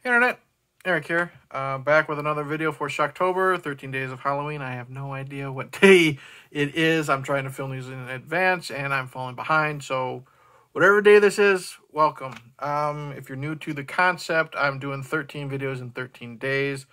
Internet, Eric here, back with another video for Shocktober, 13 days of Halloween. I have no idea what day it is. I'm trying to film these in advance, and I'm falling behind, so whatever day this is, welcome. If you're new to the concept, I'm doing 13 videos in 13 days,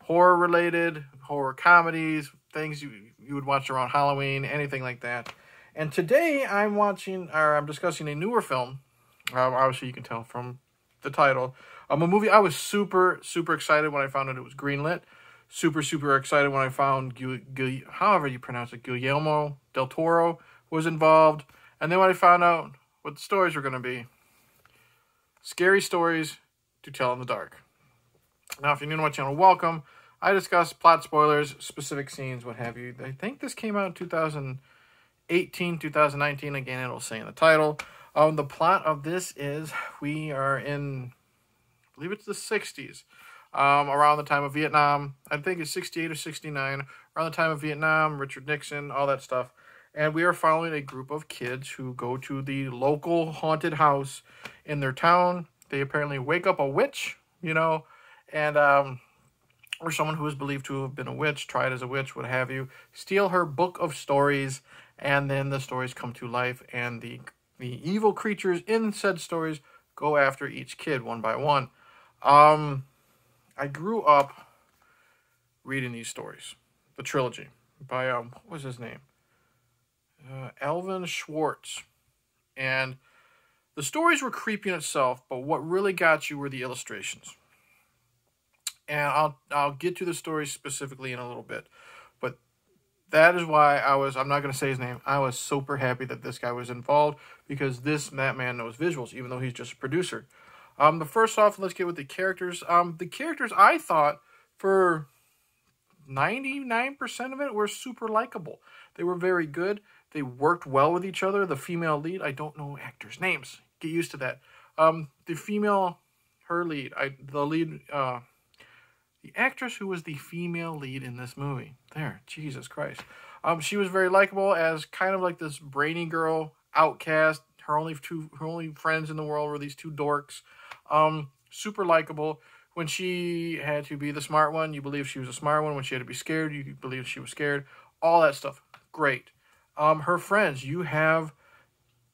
horror-related, horror comedies, things you would watch around Halloween, anything like that. And today, I'm discussing a newer film. Obviously, you can tell from the title. A movie I was super excited when I found out it was greenlit. Super excited when I found however you pronounce it, Guillermo del Toro was involved. And then when I found out what the stories were going to be. Scary stories to tell in the dark. Now, if you're new to my channel, welcome. I discuss plot spoilers, specific scenes, what have you. I think this came out in 2018, 2019. Again, it'll say in the title. The plot of this is we are in, I believe it's the 60s, around the time of Vietnam. I think it's 68 or 69, around the time of Vietnam, Richard Nixon, all that stuff. And we are following a group of kids who go to the local haunted house in their town. They apparently wake up a witch, and or someone who is believed to have been a witch, tried as a witch, what have you, steal her book of stories, and then the stories come to life, and the evil creatures in said stories go after each kid one by one. I grew up reading these stories, the trilogy, by, what was his name? Alvin Schwartz. And the stories were creepy in itself, but what really got you were the illustrations. And I'll get to the stories specifically in a little bit. But that is why I'm not going to say his name, I was super happy that this guy was involved, because that man knows visuals, even though he's just a producer. The first off, let's get with the characters. The characters, I thought, for 99% of it, were super likable. They were very good. They worked well with each other. The female lead, I don't know actors' names. Get used to that. The female, her lead, the actress who was the female lead in this movie. There, Jesus Christ. She was very likable as kind of like this brainy girl, outcast. Her only friends in the world were these two dorks. Super likable. When she had to be the smart one, you believe she was a smart one. When she had to be scared, you believe she was scared. All that stuff. Great. Her friends, you have,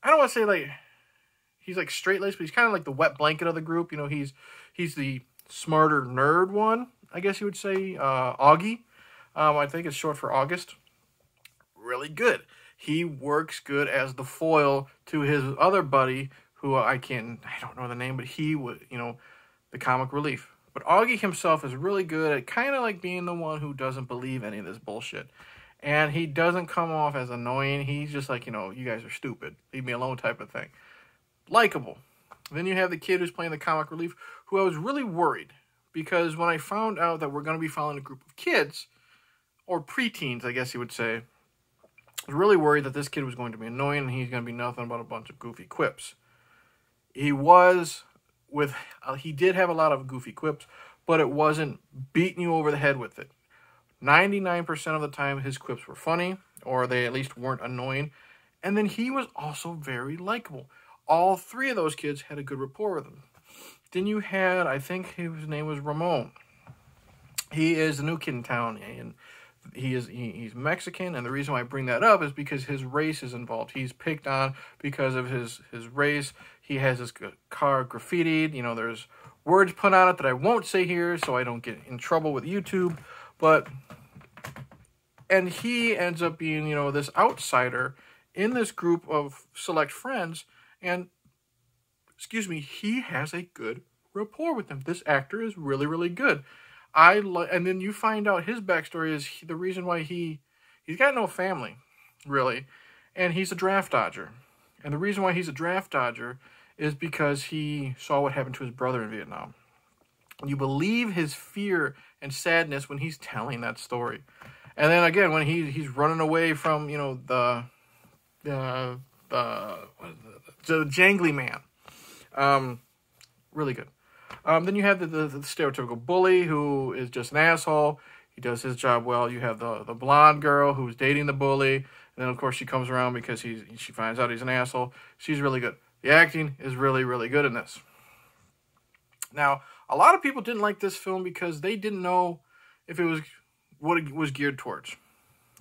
I don't want to say he's like straight-laced, but he's kind of like the wet blanket of the group. He's the smarter nerd one, I guess you would say. Augie. I think it's short for August. Really good. He works good as the foil to his other buddy, who I don't know the name, but he would, the comic relief. But Augie himself is really good at kind of like being the one who doesn't believe any of this bullshit. And he doesn't come off as annoying. He's just like, you guys are stupid. Leave me alone type of thing. Likeable. Then you have the kid who's playing the comic relief, who I was really worried. Because when I found out that we're going to be following a group of kids, or preteens, I guess you would say, I was really worried that this kid was going to be annoying and he's going to be nothing but a bunch of goofy quips. He did have a lot of goofy quips, but it wasn't beating you over the head with it. 99% of the time, his quips were funny, or they at least weren't annoying. And then he was also very likable. All three of those kids had a good rapport with him. Then you had, I think his name was Ramon. He is the new kid in town, and he's Mexican, and the reason why I bring that up is because his race is involved. He's picked on because of his race. He has his car graffitied. There's words put on it that I won't say here so I don't get in trouble with YouTube. And he ends up being, this outsider in this group of select friends, and, he has a good rapport with them. This actor is really good. And then you find out his backstory is the reason why he's got no family, really, and he's a draft dodger. And the reason why he's a draft dodger is because he saw what happened to his brother in Vietnam. You believe his fear and sadness when he's telling that story. And then again, when he's running away from, the Jangly Man. Really good. Then you have the stereotypical bully who is just an asshole. He does his job well. You have the blonde girl who's dating the bully. And then, of course, she comes around because she finds out he's an asshole. She's really good. The acting is really good in this. Now, A lot of people didn't like this film because they didn't know if it was what it was geared towards.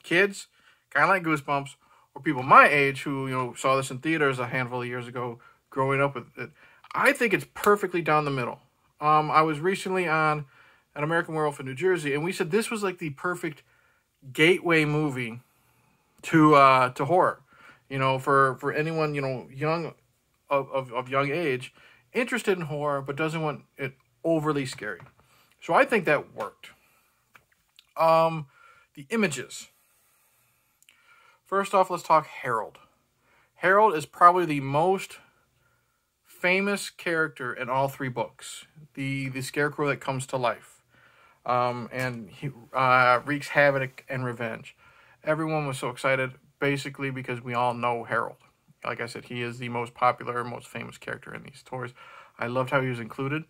Kids, kind of like Goosebumps, or people my age who, saw this in theaters a handful of years ago, growing up with it. I think it's perfectly down the middle. I was recently on an American Werewolf in New Jersey, and we said this was like the perfect gateway movie to horror. For anyone, young of young age, interested in horror, but doesn't want it overly scary. So I think that worked. The images. First off, let's talk Harold. Harold is probably the most famous character in all three books. The scarecrow that comes to life. And he wreaks havoc and revenge. Everyone was so excited, basically because we all know Harold. Like I said, he is the most popular, most famous character in these stories. I loved how he was included.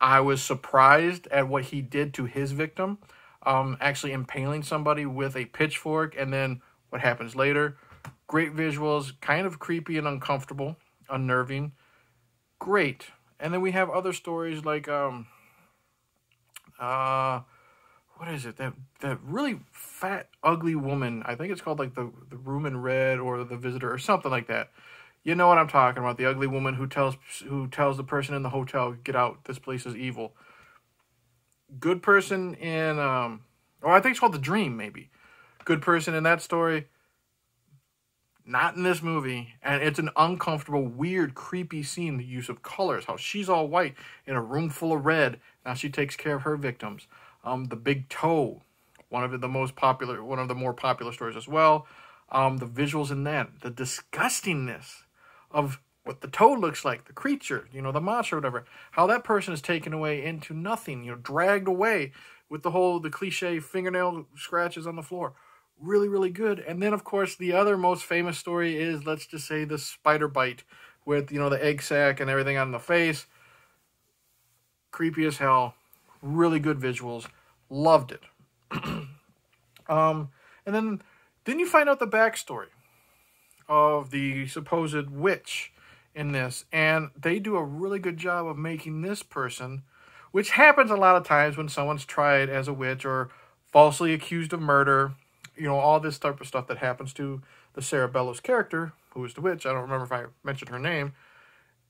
I was surprised at what he did to his victim, actually impaling somebody with a pitchfork, and then what happens later. Great visuals, kind of creepy and uncomfortable, unnerving. Great. And then we have other stories like, what is it? That really fat, ugly woman. I think it's called like the Room in Red or The Visitor or something like that. You know what I'm talking about. The ugly woman who tells the person in the hotel, get out, this place is evil. Good person in, I think it's called The Dream, maybe. Good person in that story. Not in this movie. And it's an uncomfortable, weird, creepy scene. The use of colors. How she's all white in a room full of red. Now she takes care of her victims. The Big Toe. One of the more popular stories as well. The visuals in that. The disgustingness of what the toe looks like. The creature. The monster or whatever. How that person is taken away into nothing. Dragged away with the cliche fingernail scratches on the floor. Really, really good. And then, of course, the other most famous story is, let's just say, the spider bite with, the egg sac and everything on the face. Creepy as hell. Really good visuals. Loved it. And then you find out the backstory of the supposed witch in this. And they do a really good job of making this person, which happens a lot of times when someone's tried as a witch or falsely accused of murder. All this type of stuff that happens to the Sarah Bellows character, who is the witch. I don't remember if I mentioned her name.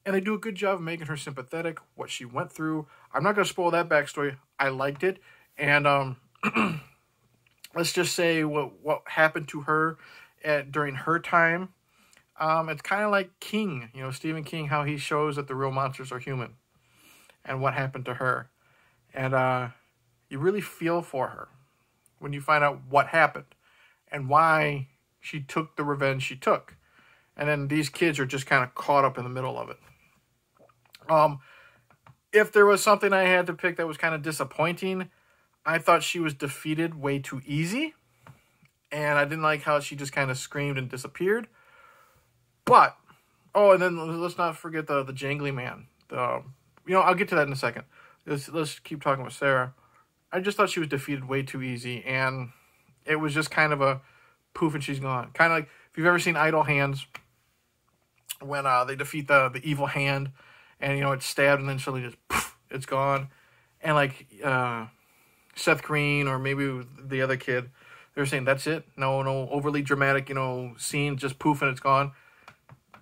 And they do a good job of making her sympathetic, what she went through. I'm not going to spoil that backstory. I liked it. And let's just say what happened to her during her time. It's kind of like King, Stephen King, how he shows that the real monsters are human. And what happened to her. And you really feel for her when you find out what happened. And why she took the revenge she took. And then these kids are just kind of caught up in the middle of it. If there was something I had to pick that was kind of disappointing, I thought she was defeated way too easy. And I didn't like how she just kind of screamed and disappeared. But, and then let's not forget the Jangly Man. I'll get to that in a second. Let's keep talking with Sarah. I just thought she was defeated way too easy. And it was just kind of a poof and she's gone. Kind of like, if you've ever seen Idle Hands, when they defeat the evil hand, and, it's stabbed, and then suddenly just, poof, it's gone. And, like, Seth Green, or maybe the other kid, they were saying, that's it? No overly dramatic, scene, just poof, and it's gone.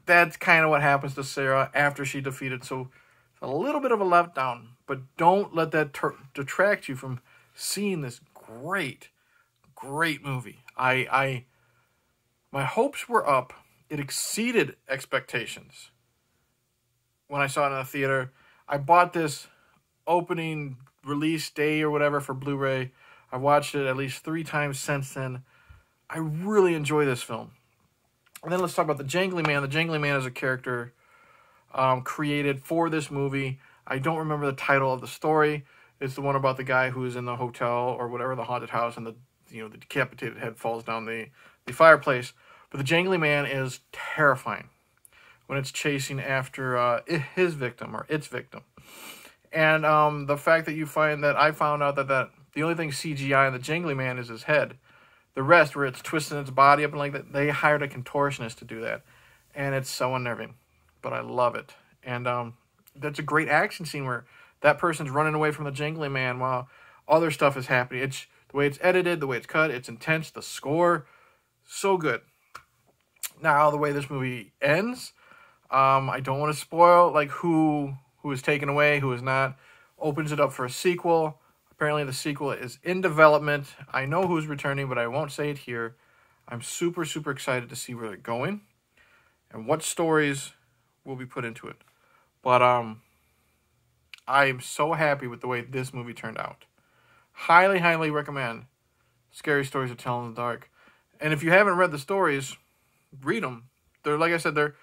That's kind of what happens to Sarah after she defeated. So, it's a little bit of a letdown, but don't let that detract you from seeing this great movie. My hopes were up. It exceeded expectations when I saw it in the theater. I bought this opening release day or whatever for Blu-ray. I watched it at least 3 times since then. I really enjoy this film. And then let's talk about the Jangly Man. The Jangly Man is a character created for this movie. I don't remember the title of the story. It's the one about the guy who's in the hotel or whatever, the haunted house, and the decapitated head falls down the fireplace. But the Jangly Man is terrifying when it's chasing after his victim or its victim. And the fact that I found out that the only thing CGI in the Jangly Man is his head. The rest, where it's twisting its body up and like that, they hired a contortionist to do that. And it's so unnerving. But I love it. And that's a great action scene where that person's running away from the Jangly Man while other stuff is happening. It's the way it's edited, the way it's cut, it's intense, the score, so good. Now, the way this movie ends, I don't want to spoil like who is taken away, who is not. Opens it up for a sequel. Apparently the sequel is in development. I know who's returning, but I won't say it here. I'm super, super excited to see where they're going and what stories will be put into it. But I am so happy with the way this movie turned out. Highly, highly recommend Scary Stories to Tell in the Dark. And if you haven't read the stories, read them. They're, like I said, they're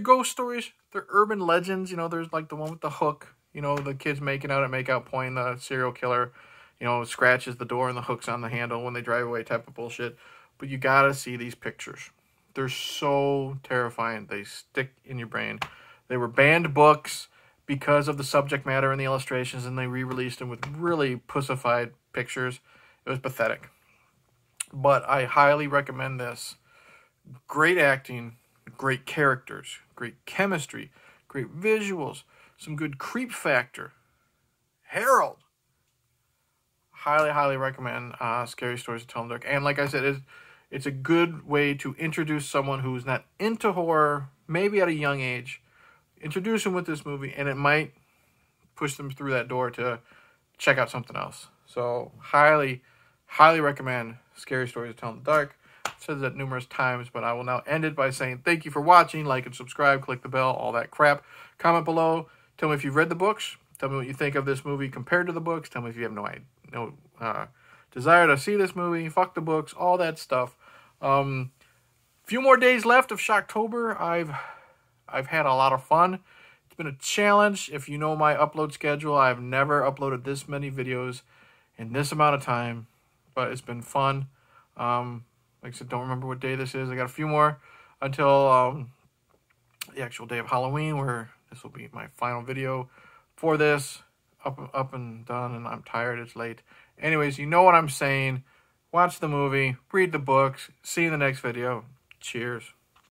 ghost stories. They're urban legends. You know, there's like the one with the hook. You know, the kids making out at makeout point, the serial killer, you know, scratches the door and the hook's on the handle when they drive away type of bullshit. But you gotta see these pictures. They're so terrifying. They stick in your brain. They were banned books because of the subject matter and the illustrations, and they re-released them with really pussified pictures. It was pathetic. But I highly recommend this. Great acting, great characters, great chemistry, great visuals, some good creep factor. Harold. Highly, highly recommend Scary Stories to Tell in the Dark. And like I said, it's a good way to introduce someone who's not into horror, maybe at a young age. Introduce them with this movie, and it might push them through that door to check out something else. So, highly, highly recommend Scary Stories to Tell in the Dark. I've said that numerous times, but I will now end it by saying thank you for watching. Like and subscribe, click the bell, all that crap. Comment below. Tell me if you've read the books. Tell me what you think of this movie compared to the books. Tell me if you have no desire to see this movie. Fuck the books, all that stuff. Few more days left of Shocktober. I've had a lot of fun. It's been a challenge. If you know my upload schedule, I've never uploaded this many videos in this amount of time, but it's been fun. Like I said, don't remember what day this is. I got a few more until the actual day of Halloween, where this will be my final video for this. Up and done, and I'm tired. It's late. Anyways, you know what I'm saying. Watch the movie, read the books. See you in the next video. Cheers.